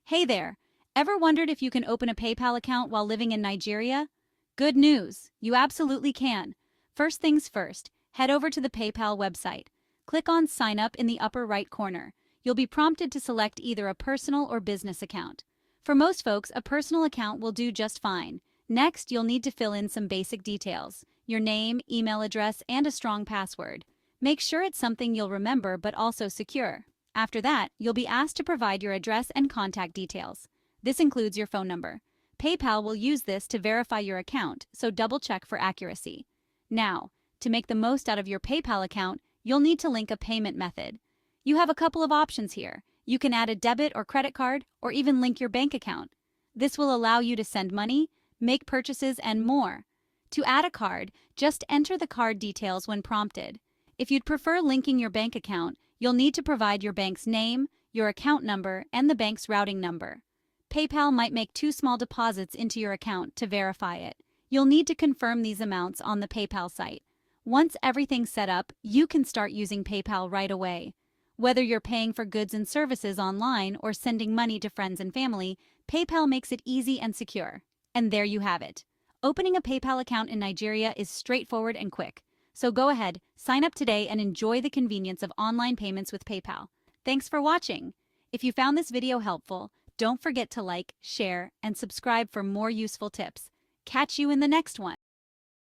Hey there! Ever wondered if you can open a PayPal account while living in Nigeria? Good news! You absolutely can. First things first, head over to the PayPal website. Click on Sign Up in the upper right corner. You'll be prompted to select either a personal or business account. For most folks, a personal account will do just fine. Next, you'll need to fill in some basic details: your name, email address, and a strong password. Make sure it's something you'll remember but also secure. After that, you'll be asked to provide your address and contact details. This includes your phone number. PayPal will use this to verify your account, so double-check for accuracy. Now, to make the most out of your PayPal account, you'll need to link a payment method. You have a couple of options here. You can add a debit or credit card, or even link your bank account. This will allow you to send money, make purchases, and more. To add a card, just enter the card details when prompted. If you'd prefer linking your bank account, you'll need to provide your bank's name, your account number, and the bank's routing number. PayPal might make two small deposits into your account to verify it. You'll need to confirm these amounts on the PayPal site. Once everything's set up, you can start using PayPal right away. Whether you're paying for goods and services online or sending money to friends and family, PayPal makes it easy and secure. And there you have it. Opening a PayPal account in Nigeria is straightforward and quick. So go ahead, sign up today and enjoy the convenience of online payments with PayPal. Thanks for watching. If you found this video helpful, don't forget to like, share, and subscribe for more useful tips. Catch you in the next one.